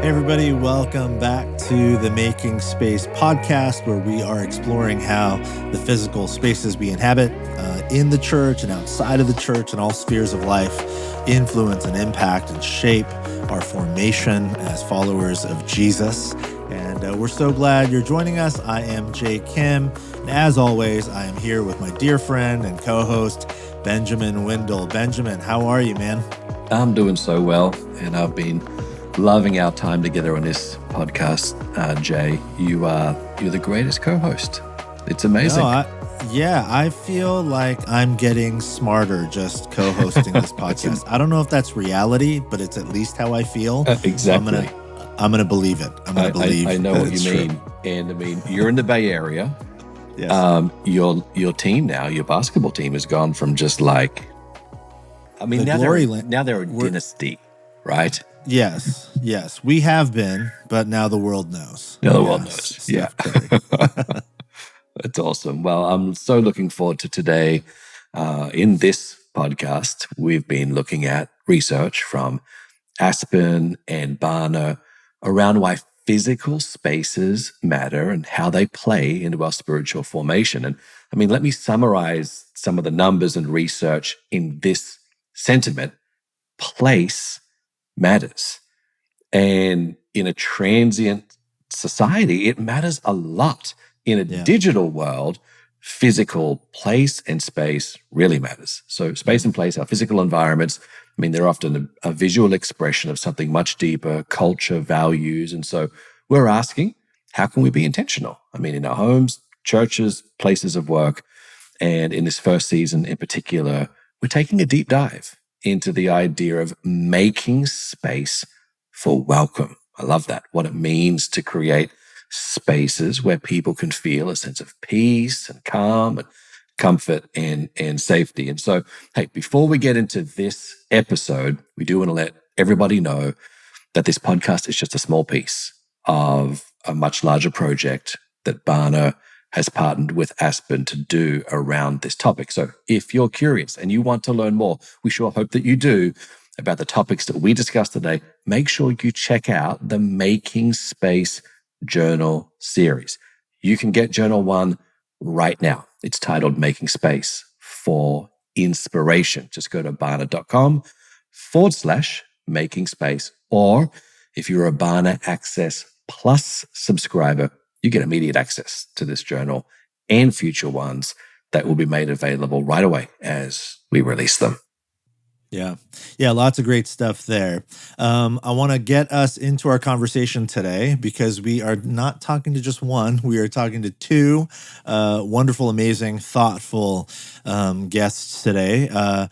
Hey everybody, welcome back to the Making Space podcast, where we are exploring how the physical spaces we inhabit in the church and outside of the church and all spheres of life influence and impact and shape our formation as followers of Jesus. And we're so glad you're joining us. I am Jay Kim, and as always, I am here with my dear friend and co-host, Benjamin Windle. Benjamin, how are you, man? I'm doing so well, and I've been loving our time together on this podcast. Jay, you're the greatest co-host. It's amazing. I feel like I'm getting smarter just co-hosting this podcast. I don't know if that's reality, but it's at least how I feel. Exactly. I'm gonna believe it. I'm gonna believe. I know what you mean, true. and I mean you're in the Bay Area. Yes. Your team now, your basketball team, has gone from just like, I mean, now they're a dynasty, right? Yes, we have been, but now the world knows. Now the world knows. Yeah. That's awesome. Well, I'm so looking forward to today. In this podcast, we've been looking at research from Aspen and Barna around why physical spaces matter and how they play into our spiritual formation. And I mean, let me summarize some of the numbers and research in this sentiment. Place matters. And in a transient society, it matters a lot. In a digital world, physical place and space really matters. So space and place, our physical environments, I mean, they're often a visual expression of something much deeper, culture, values. And so we're asking, how can we be intentional? I mean, in our homes, churches, places of work, and in this first season in particular, we're taking a deep dive into the idea of making space for welcome. I love that. What it means to create spaces where people can feel a sense of peace and calm and comfort and safety. And so, hey, before we get into this episode, we do want to let everybody know that this podcast is just a small piece of a much larger project that Barna has partnered with Aspen to do around this topic. So if you're curious and you want to learn more, we sure hope that you do, about the topics that we discussed today, make sure you check out the Making Space Journal series. You can get Journal 1 right now. It's titled Making Space for Inspiration. Just go to barna.com/Making Space. Or if you're a Barna Access Plus subscriber, you get immediate access to this journal and future ones that will be made available right away as we release them. Yeah, lots of great stuff there. I want to get us into our conversation today because we are not talking to just one. We are talking to two wonderful, amazing, thoughtful guests today.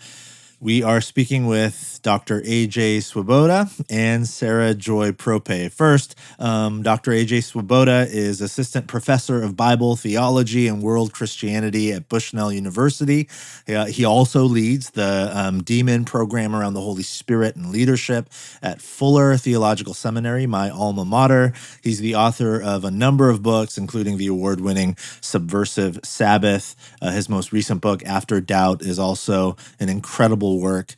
We are speaking with Dr. A.J. Swoboda and Sara Joy Proppe. First, Dr. A.J. Swoboda is Assistant Professor of Bible Theology and World Christianity at Bushnell University. He also leads the Demon program around the Holy Spirit and leadership at Fuller Theological Seminary, my alma mater. He's the author of a number of books, including the award-winning Subversive Sabbath. His most recent book, After Doubt, is also an incredible work.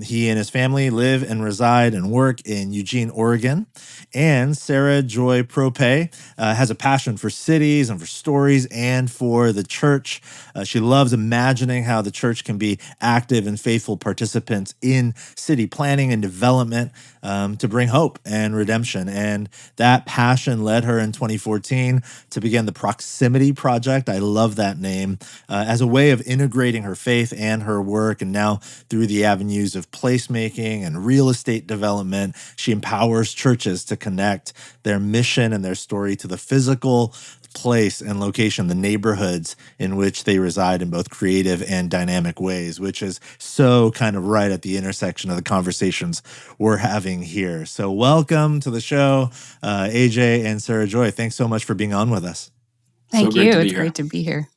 He and his family live and reside and work in Eugene, Oregon. And Sara Joy Proppe has a passion for cities and for stories and for the church. She loves imagining how the church can be active and faithful participants in city planning and development to bring hope and redemption. And that passion led her in 2014 to begin the Proximity Project. I love that name, as a way of integrating her faith and her work. And now through the avenues of placemaking and real estate development, she empowers churches to connect their mission and their story to the physical place and location, the neighborhoods in which they reside in both creative and dynamic ways, which is so kind of right at the intersection of the conversations we're having here. So welcome to the show, AJ and Sara Joy. Thanks so much for being on with us. Thank you. It's great to be here.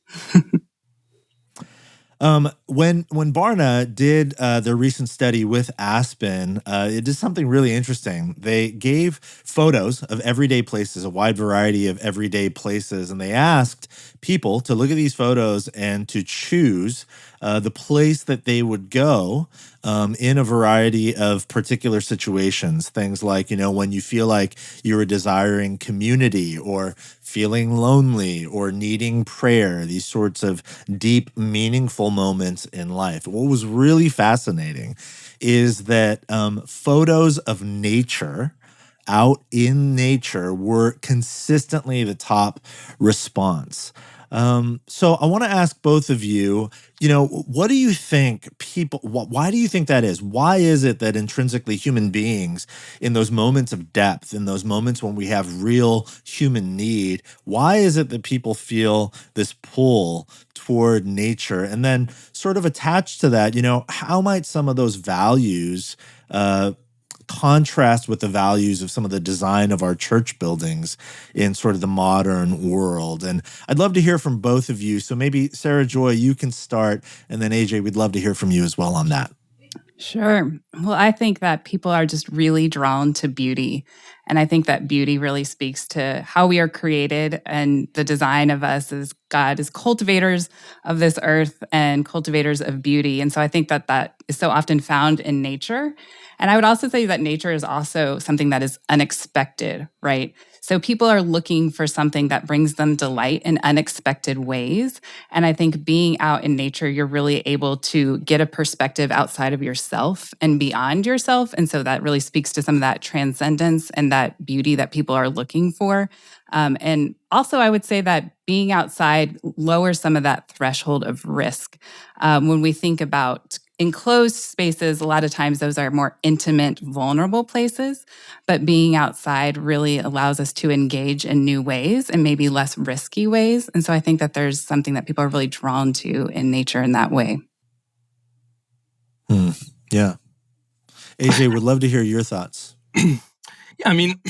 When Barna did their recent study with Aspen, it did something really interesting. They gave photos of everyday places, a wide variety of everyday places, and they asked people to look at these photos and to choose the place that they would go in a variety of particular situations. Things like, when you feel like you're desiring community or feeling lonely or needing prayer, these sorts of deep, meaningful moments in life. What was really fascinating is that photos of nature out in nature were consistently the top response. So I want to ask both of you, what do you think why do you think that is? Why is it that intrinsically human beings, in those moments of depth, in those moments when we have real human need, why is it that people feel this pull toward nature? And then sort of attached to that, how might some of those values contrast with the values of some of the design of our church buildings in sort of the modern world? And I'd love to hear from both of you. So maybe Sarah Joy, you can start, and then AJ, we'd love to hear from you as well on that. Sure. Well, I think that people are just really drawn to beauty. And I think that beauty really speaks to how we are created and the design of us as God as cultivators of this earth and cultivators of beauty. And so I think that that is so often found in nature. And I would also say that nature is also something that is unexpected, right? So people are looking for something that brings them delight in unexpected ways. And I think being out in nature, you're really able to get a perspective outside of yourself and beyond yourself. And so that really speaks to some of that transcendence and that beauty that people are looking for. And also, I would say that being outside lowers some of that threshold of risk. When we think about enclosed spaces, a lot of times those are more intimate, vulnerable places, but being outside really allows us to engage in new ways and maybe less risky ways. And so I think that there's something that people are really drawn to in nature in that way. Yeah. AJ, would love to hear your thoughts. Yeah, I mean,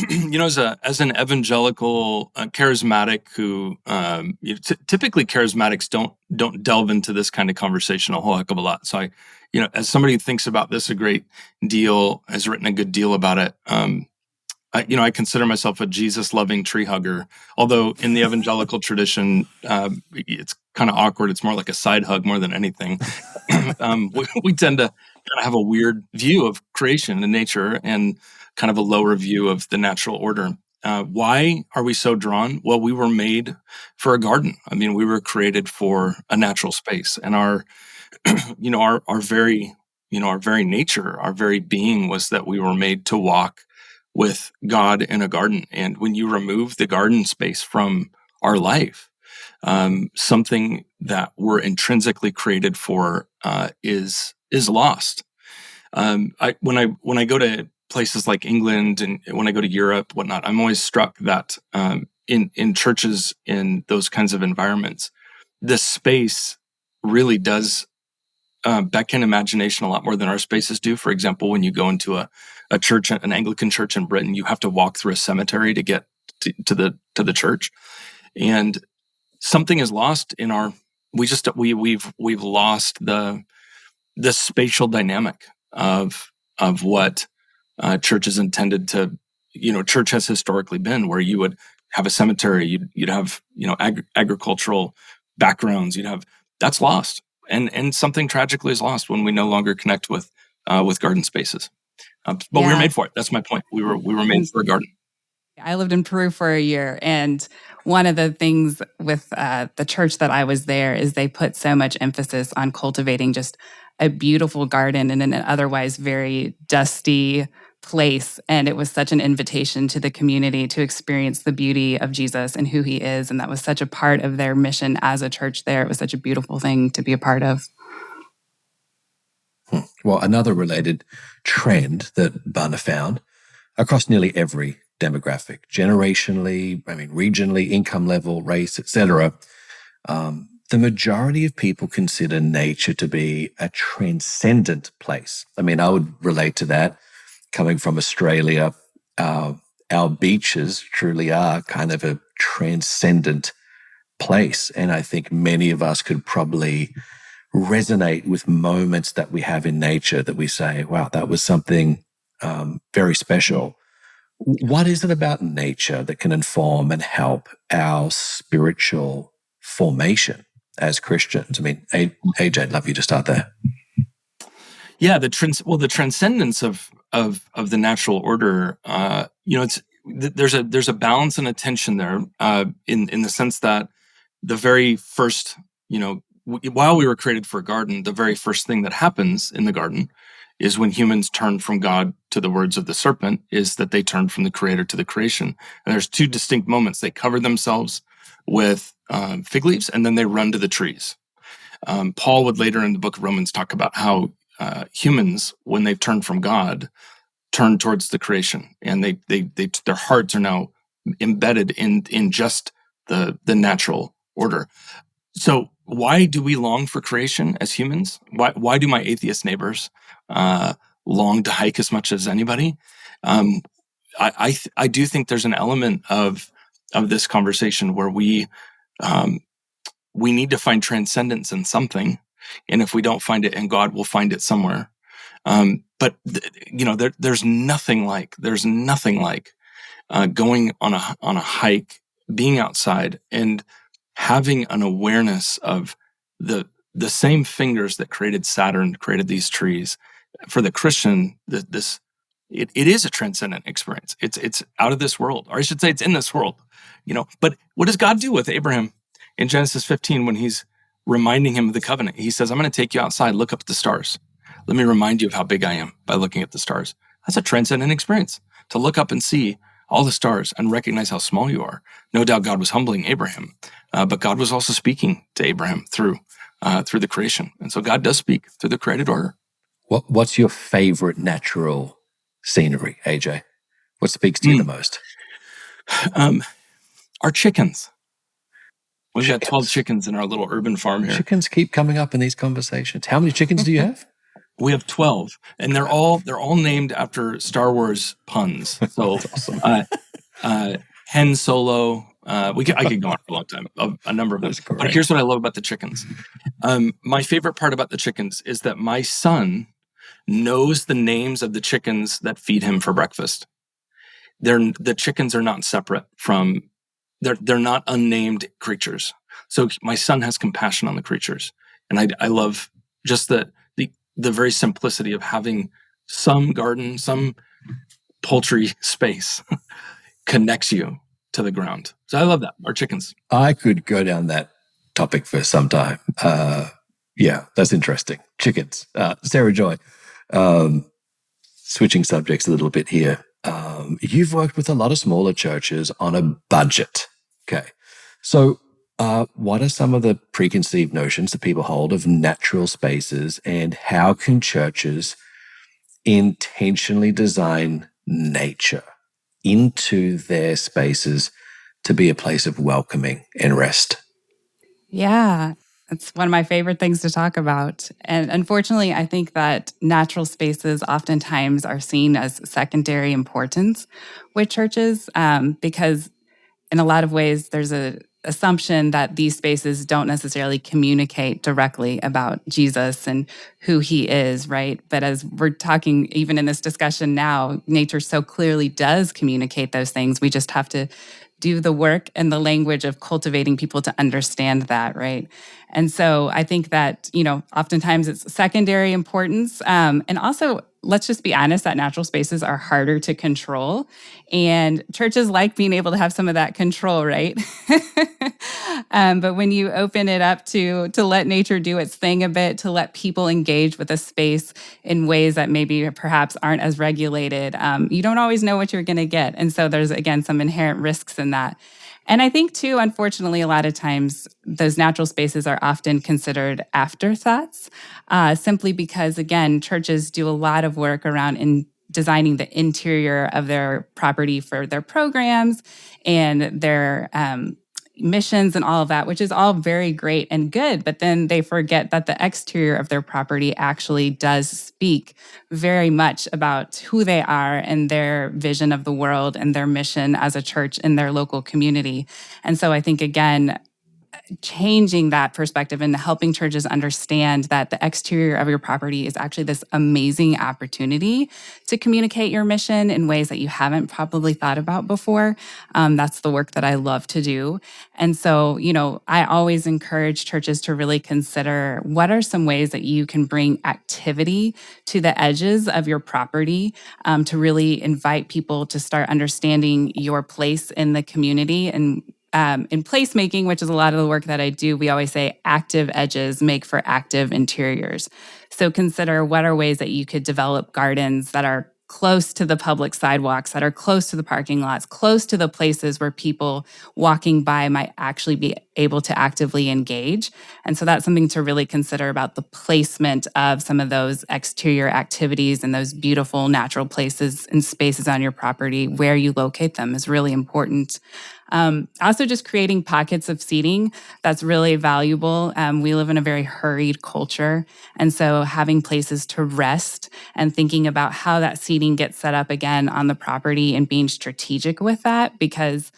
as an evangelical charismatic who typically charismatics don't delve into this kind of conversation a whole heck of a lot. So as somebody who thinks about this a great deal, has written a good deal about it. I consider myself a Jesus-loving tree hugger. Although in the evangelical tradition, it's kind of awkward. It's more like a side hug more than anything. We tend to kind of have a weird view of creation and nature, and kind of a lower view of the natural order. Why are we so drawn? Well, we were made for a garden. I mean, we were created for a natural space, and our very nature, our very being was that we were made to walk with God in a garden. And when you remove the garden space from our life, something that we're intrinsically created for is lost. When I go to places like England and when I go to Europe, whatnot, I'm always struck that in churches in those kinds of environments, the space really does beckon imagination a lot more than our spaces do. For example, when you go into a church, an Anglican church in Britain, you have to walk through a cemetery to get to the church, and something is lost in our. We've lost the spatial dynamic of what church is intended to. Church has historically been where you would have a cemetery, you'd have agricultural backgrounds, that's lost. And something tragically is lost when we no longer connect with garden spaces. But we were made for it. That's my point. We were made for a garden. I lived in Peru for a year, and one of the things with the church that I was there is they put so much emphasis on cultivating just a beautiful garden in an otherwise very dusty place. And it was such an invitation to the community to experience the beauty of Jesus and who he is. And that was such a part of their mission as a church there. It was such a beautiful thing to be a part of. Well, another related trend that Barna found across nearly every demographic, generationally, regionally, income level, race, etc., the majority of people consider nature to be a transcendent place. I would relate to that. Coming from Australia, our beaches truly are kind of a transcendent place. And I think many of us could probably resonate with moments that we have in nature that we say, wow, that was something very special. What is it about nature that can inform and help our spiritual formation as Christians? AJ, I'd love you to start there. Yeah, the transcendence of the natural order. There's a balance and a tension there, in the sense that the very first, while we were created for a garden, the very first thing that happens in the garden is when humans turn from God to the words of the serpent, is that they turn from the creator to the creation. And there's two distinct moments. They cover themselves with fig leaves, and then they run to the trees. Paul would later in the book of Romans talk about how humans, when they've turned from God, turn towards the creation, and their hearts are now embedded in just the natural order. So why do we long for creation as humans? Why do my atheist neighbors long to hike as much as anybody? I do think there's an element of this conversation where we need to find transcendence in something, and if we don't find it in God, we'll find it somewhere. But there's nothing like going on a hike, being outside, and having an awareness of the same fingers that created Saturn created these trees. For the Christian, it is a transcendent experience. It's out of this world, or I should say, it's in this world. But what does God do with Abraham in Genesis 15 when he's reminding him of the covenant? He says, "I'm going to take you outside. Look up at the stars. Let me remind you of how big I am by looking at the stars." That's a transcendent experience, to look up and see all the stars and recognize how small you are. No doubt God was humbling Abraham, but God was also speaking to Abraham through the creation. And so God does speak through the created order. What's your favorite natural scenery, AJ? What speaks to you the most? Our chickens. We've got 12 chickens in our little urban farm here. Chickens keep coming up in these conversations. How many chickens do you have? We have 12, and they're all named after Star Wars puns. So, Awesome. Hen Solo. I could go on for a long time. A number of them. But here's what I love about the chickens. My favorite part about the chickens is that my son knows the names of the chickens that feed him for breakfast. The chickens are not separate from. They're not unnamed creatures. So my son has compassion on the creatures, and I love just the very simplicity of having some garden, some poultry space connects you to the ground. So I love that. Our chickens. I could go down that topic for some time. Yeah, that's interesting. Chickens. Sarah Joy, switching subjects a little bit here. You've worked with a lot of smaller churches on a budget. Okay. So what are some of the preconceived notions that people hold of natural spaces, and how can churches intentionally design nature into their spaces to be a place of welcoming and rest? Yeah, it's one of my favorite things to talk about. And unfortunately, I think that natural spaces oftentimes are seen as secondary importance with churches, because in a lot of ways, there's a assumption that these spaces don't necessarily communicate directly about Jesus and who he is, right? But as we're talking, even in this discussion now, nature so clearly does communicate those things. We just have to do the work and the language of cultivating people to understand that, right? And so I think that, oftentimes it's secondary importance. And also, let's just be honest, that natural spaces are harder to control. And churches like being able to have some of that control, right? But when you open it up to let nature do its thing a bit, to let people engage with a space in ways that maybe perhaps aren't as regulated, you don't always know what you're going to get. And so there's, again, some inherent risks in that. And I think, too, unfortunately, a lot of times those natural spaces are often considered afterthoughts, simply because, again, churches do a lot of work around designing the interior of their property for their programs and their missions and all of that, which is all very great and good. But then they forget that the exterior of their property actually does speak very much about who they are and their vision of the world and their mission as a church in their local community. And so I think, again, changing that perspective and helping churches understand that the exterior of your property is actually this amazing opportunity to communicate your mission in ways that you haven't probably thought about before. That's the work that I love to do. And so, I always encourage churches to really consider what are some ways that you can bring activity to the edges of your property, to really invite people to start understanding your place in the community. And in placemaking, which is a lot of the work that I do, we always say active edges make for active interiors. So consider what are ways that you could develop gardens that are close to the public sidewalks, that are close to the parking lots, close to the places where people walking by might actually be able to actively engage. And so that's something to really consider about the placement of some of those exterior activities and those beautiful natural places and spaces on your property. Where you locate them is really important. Also, just creating pockets of seating, that's really valuable. We live in a very hurried culture. And so having places to rest and thinking about how that seating gets set up again on the property and being strategic with that, because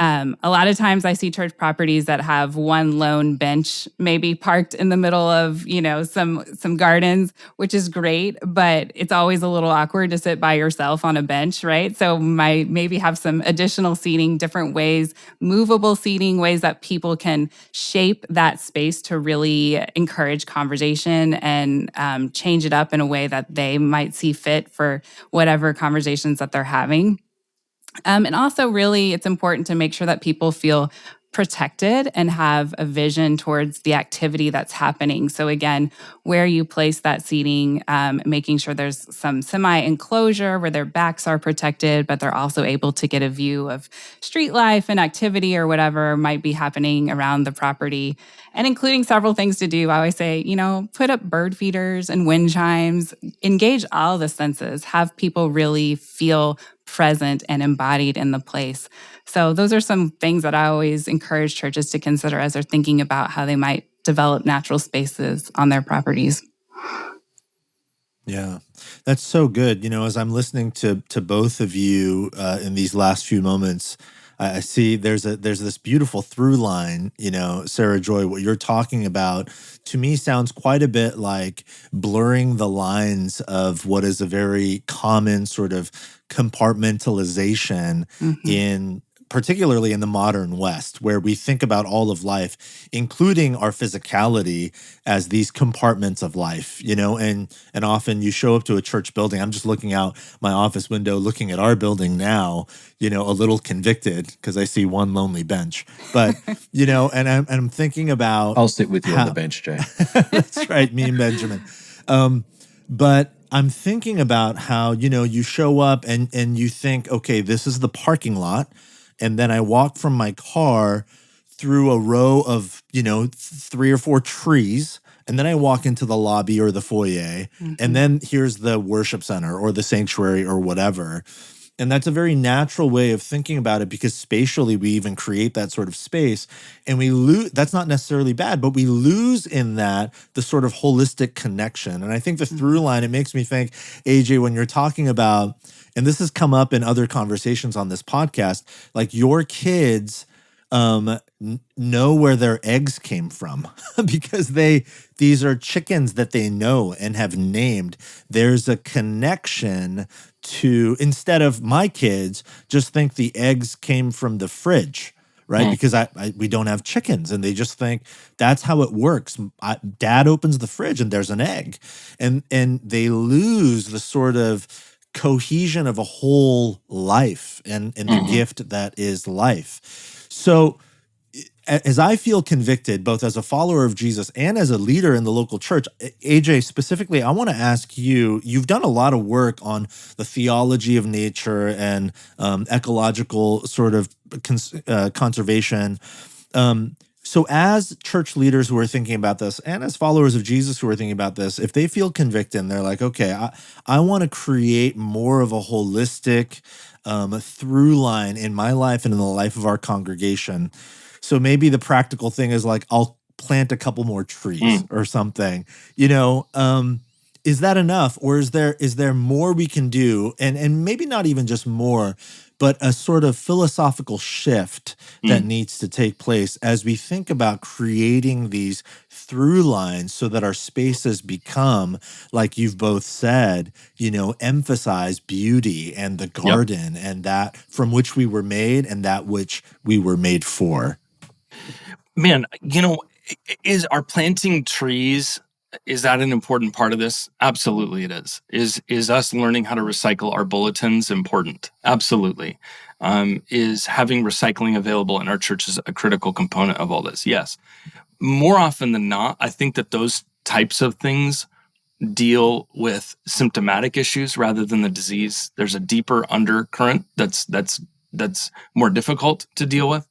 a lot of times I see church properties that have one lone bench maybe parked in the middle of, some gardens, which is great, but it's always a little awkward to sit by yourself on a bench, right? So maybe have some additional seating, different ways, movable seating, ways that people can shape that space to really encourage conversation and change it up in a way that they might see fit for whatever conversations that they're having. And also, really, it's important to make sure that people feel protected and have a vision towards the activity that's happening. So again, where you place that seating, making sure there's some semi-enclosure where their backs are protected, but they're also able to get a view of street life and activity or whatever might be happening around the property. And including several things to do. I always say, put up bird feeders and wind chimes, engage all the senses, have people really feel present and embodied in the place. So those are some things that I always encourage churches to consider as they're thinking about how they might develop natural spaces on their properties. Yeah, that's so good. As I'm listening to both of you in these last few moments, I see there's this beautiful through line. Sarah Joy, what you're talking about to me sounds quite a bit like blurring the lines of what is a very common sort of compartmentalization in particularly in the modern West, where we think about all of life, including our physicality, as these compartments of life, and often you show up to a church building. I'm just looking out my office window, looking at our building now, a little convicted because I see one lonely bench. But, and I'm thinking about I'll sit with you on the bench, Jay. That's right, me and Benjamin. But I'm thinking about how, you show up and you think, okay, this is the parking lot. And then I walk from my car through a row of, 3 or 4 trees. And then I walk into the lobby or the foyer. And then here's the worship center or the sanctuary or whatever. And that's a very natural way of thinking about it, because spatially we even create that sort of space, and we lose. That's not necessarily bad, but we lose in that the sort of holistic connection. And I think the through line, it makes me think, AJ, when you're talking about, and this has come up in other conversations on this podcast, like your kids know where their eggs came from because these are chickens that they know and have named. There's a connection to, instead of my kids just think the eggs came from the fridge, right? Because we don't have chickens, and they just think that's how it works. Dad opens the fridge and there's an egg, and they lose the sort of cohesion of a whole life and the gift that is life. So as I feel convicted, both as a follower of Jesus and as a leader in the local church, AJ, specifically, I want to ask you, you've done a lot of work on the theology of nature and ecological sort of conservation. So as church leaders who are thinking about this, and as followers of Jesus who are thinking about this, if they feel convicted and they're like, okay, I want to create more of a holistic through line in my life and in the life of our congregation. So maybe the practical thing is like, I'll plant a couple more trees or something, is that enough? Or is there more we can do? And maybe not even just more, but a sort of philosophical shift that needs to take place as we think about creating these through lines so that our spaces become, like you've both said, emphasize beauty and the garden and that from which we were made and that which we were made for. Man, are planting trees, is that an important part of this? Absolutely it is. Is us learning how to recycle our bulletins important? Absolutely. Is having recycling available in our churches a critical component of all this? Yes. More often than not, I think that those types of things deal with symptomatic issues rather than the disease. There's a deeper undercurrent that's more difficult to deal with.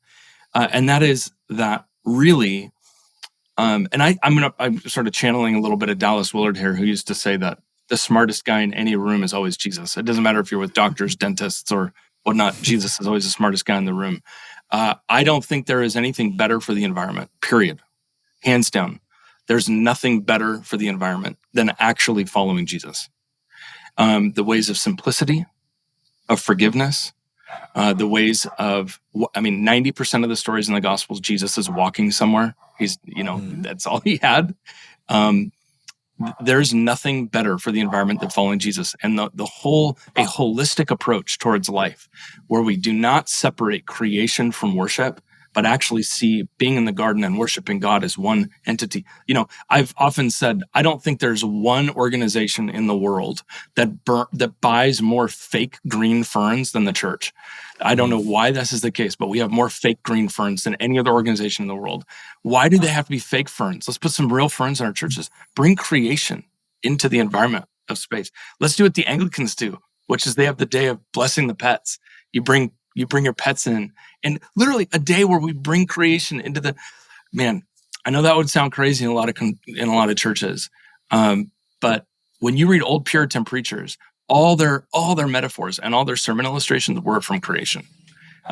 And that is that really, and I'm sort of channeling a little bit of Dallas Willard here, who used to say that the smartest guy in any room is always Jesus. It doesn't matter if you're with doctors, dentists, or whatnot. Jesus is always the smartest guy in the room. I don't think there is anything better for the environment, period. Hands down. There's nothing better for the environment than actually following Jesus. The ways of simplicity, of forgiveness, the ways of, 90% of the stories in the Gospels, Jesus is walking somewhere. He's, that's all he had. There's nothing better for the environment than following Jesus. And a holistic approach towards life, where we do not separate creation from worship, but actually see being in the garden and worshiping God as one entity. I've often said, I don't think there's one organization in the world that buys more fake green ferns than the church. I don't know why this is the case, but we have more fake green ferns than any other organization in the world. Why do they have to be fake ferns? Let's put some real ferns in our churches. Bring creation into the environment of space. Let's do what the Anglicans do, which is they have the day of blessing the pets. You bring your pets in, and literally a day where we bring creation into the man. I know that would sound crazy in a lot of churches, but when you read old Puritan preachers, all their metaphors and all their sermon illustrations were from creation.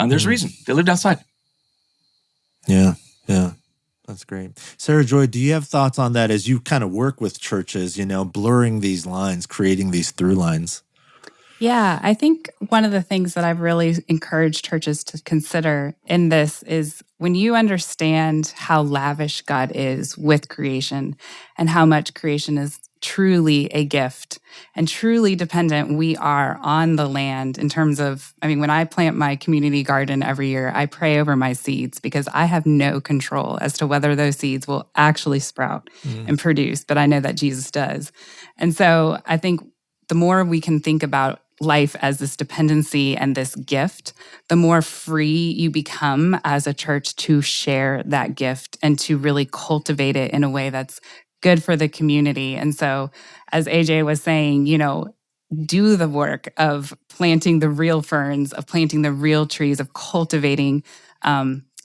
There's a reason they lived outside. Yeah, that's great. Sarah Joy, do you have thoughts on that as you kind of work with churches? Blurring these lines, creating these through lines. Yeah, I think one of the things that I've really encouraged churches to consider in this is when you understand how lavish God is with creation and how much creation is truly a gift and truly dependent we are on the land in terms of, when I plant my community garden every year, I pray over my seeds because I have no control as to whether those seeds will actually sprout and produce, but I know that Jesus does. And so I think the more we can think about life as this dependency and this gift, the more free you become as a church to share that gift and to really cultivate it in a way that's good for the community. And so, as AJ was saying, do the work of planting the real ferns, of planting the real trees, of cultivating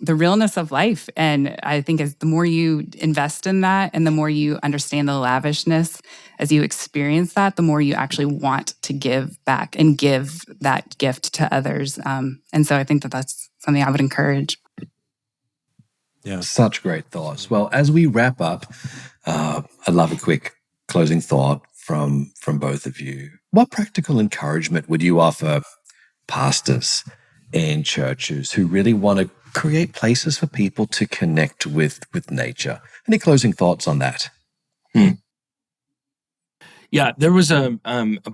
the realness of life. And I think as the more you invest in that and the more you understand the lavishness, as you experience that, the more you actually want to give back and give that gift to others. And so I think that that's something I would encourage. Yeah. Such great thoughts. Well, as we wrap up, I'd love a quick closing thought from both of you. What practical encouragement would you offer pastors and churches who really want to create places for people to connect with nature? Any closing thoughts on that? Yeah, there was a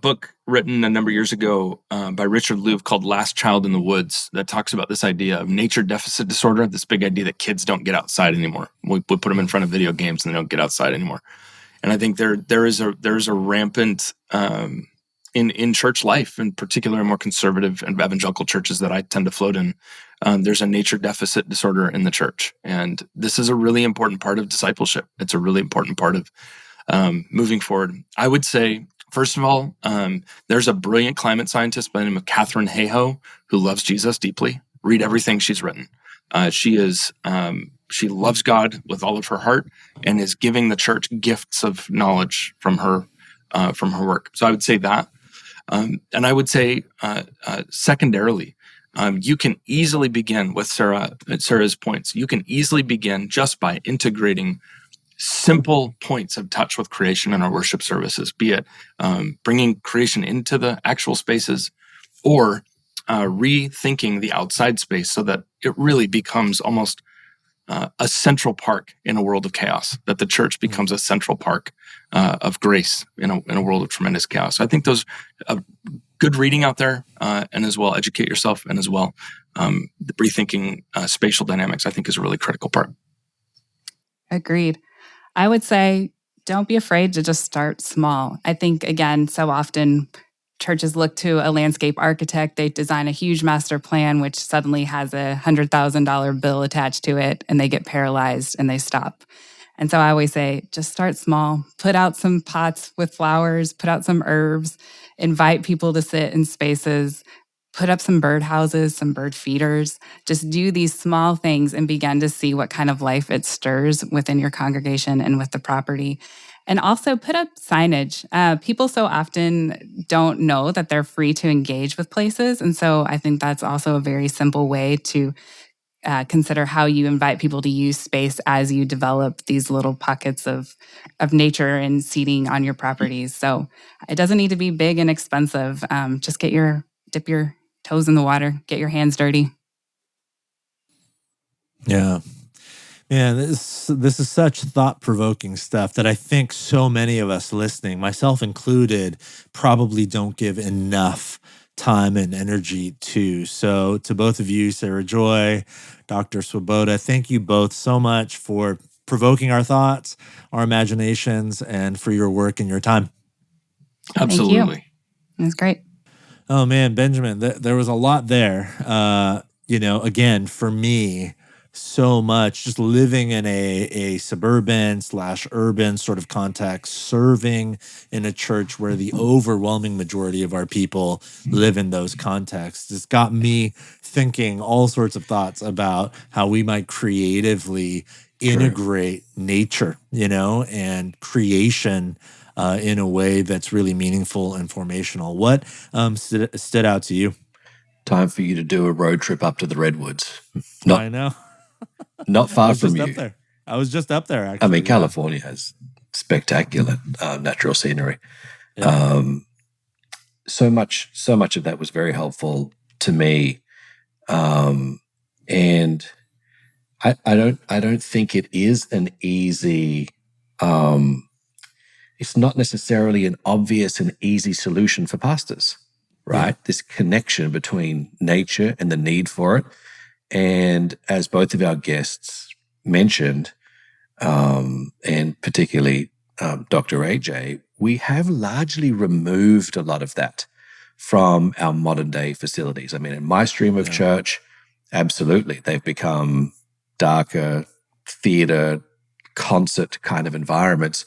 book written a number of years ago by Richard Louv called Last Child in the Woods that talks about this idea of nature deficit disorder, this big idea that kids don't get outside anymore. We put them in front of video games and they don't get outside anymore. And I think there is a rampant in church life, in particular in more conservative and evangelical churches that I tend to float in. There's a nature deficit disorder in the church. And this is a really important part of discipleship. It's a really important part of moving forward. I would say, first of all, there's a brilliant climate scientist by the name of Catherine Hayhoe who loves Jesus deeply. Read everything she's written. She loves God with all of her heart and is giving the church gifts of knowledge from her work. So I would say that. And I would say, secondarily, you can easily begin with Sarah's points. You can easily begin just by integrating simple points of touch with creation in our worship services, be it bringing creation into the actual spaces or rethinking the outside space so that it really becomes almost a central park in a world of chaos, that the church becomes a central park of grace in a world of tremendous chaos. So I think those good reading out there, and as well educate yourself, and as well the rethinking spatial dynamics, I think is a really critical part. Agreed. I would say don't be afraid to just start small. I think, again, so often churches look to a landscape architect, they design a huge master plan, which suddenly has a $100,000 bill attached to it, and they get paralyzed and they stop. And so I always say, just start small, put out some pots with flowers, put out some herbs, invite people to sit in spaces, put up some bird houses, some bird feeders. Just do these small things and begin to see what kind of life it stirs within your congregation and with the property. And also put up signage. People so often don't know that they're free to engage with places. And so I think that's also a very simple way to consider how you invite people to use space as you develop these little pockets of nature and seating on your properties. So it doesn't need to be big and expensive. Just dip your toes in the water, get your hands dirty. Yeah. Man, this is such thought-provoking stuff that I think so many of us listening, myself included, probably don't give enough time and energy to. So to both of you, Sarah Joy, Dr. Swoboda, thank you both so much for provoking our thoughts, our imaginations, and for your work and your time. Absolutely. Thank you. It was great. Oh man, Benjamin, there was a lot there. Again, for me, so much just living in a suburban/urban sort of context, serving in a church where the overwhelming majority of our people live in those contexts. It's got me thinking all sorts of thoughts about how we might creatively integrate nature, and creation in a way that's really meaningful and formational. What stood out to you? Time for you to do a road trip up to the Redwoods. I know. Not far from you. Up there. I was just up there, actually. I mean, California has spectacular natural scenery. Yeah. So much of that was very helpful to me. And I don't think it is an easy, it's not necessarily an obvious and easy solution for pastors, right? Yeah. This connection between nature and the need for it. And as both of our guests mentioned, and particularly Dr. AJ, we have largely removed a lot of that from our modern day facilities. I mean, in my stream of church, absolutely, they've become darker, theater, concert kind of environments,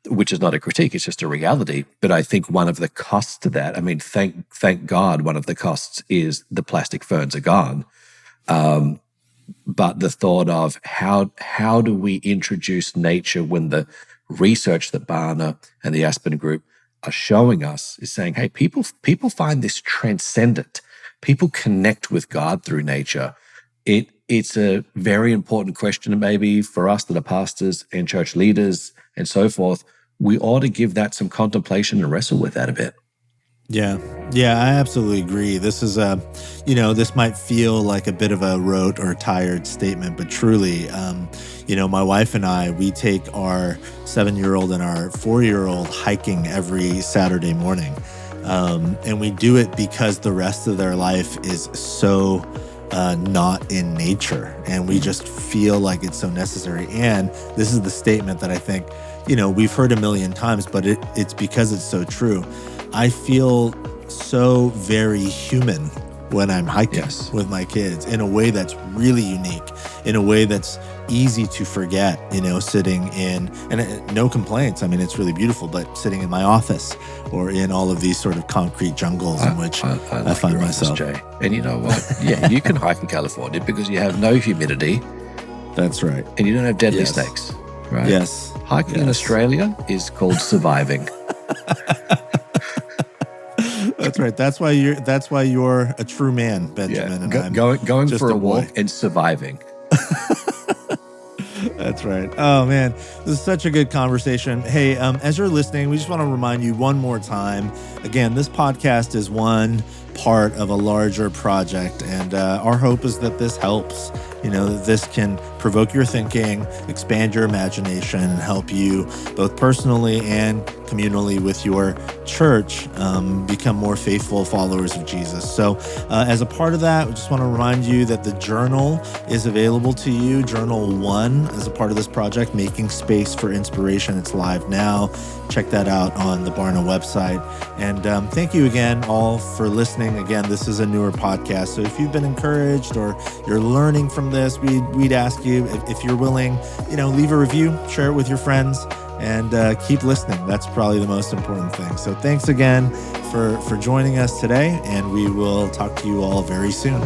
which is not a critique, it's just a reality. But I think one of the costs to that, I mean, thank God one of the costs is the plastic ferns are gone. But the thought of how do we introduce nature when the research that Barna and the Aspen Group are showing us is saying, hey, people find this transcendent. People connect with God through nature. It's a very important question maybe for us that are pastors and church leaders and so forth. We ought to give that some contemplation and wrestle with that a bit. Yeah, I absolutely agree. This is this might feel like a bit of a rote or tired statement, but truly, my wife and I, we take our 7-year-old and our 4-year-old hiking every Saturday morning. And we do it because the rest of their life is so not in nature. And we just feel like it's so necessary. And this is the statement that I think, we've heard a million times, but it's because it's so true. I feel so very human when I'm hiking with my kids in a way that's really unique, in a way that's easy to forget, sitting in, and no complaints. I mean, it's really beautiful, but sitting in my office or in all of these sort of concrete jungles in which I find myself. Jay. And you know what? Yeah, you can hike in California because you have no humidity. That's right. And you don't have deadly snakes, right? Yes. Hiking in Australia is called surviving. That's right. That's why you're a true man, Benjamin. Yeah. And going just for a boy. walk and surviving. That's right. Oh man, this is such a good conversation. Hey, as you're listening, we just want to remind you one more time. Again, this podcast is one part of a larger project, and our hope is that this helps. That this can provoke your thinking, expand your imagination, and help you both personally and communally with your church become more faithful followers of Jesus. So as a part of that, we just want to remind you that the journal is available to you, Journal 1, as a part of this project, Making Space for Inspiration. It's live now. Check that out on the Barna website. And thank you again all for listening. Again, this is a newer podcast, so if you've been encouraged or you're learning from this, we'd ask you, if you're willing, leave a review, share it with your friends, and keep listening. That's probably the most important thing. So thanks again for joining us today, and we will talk to you all very soon.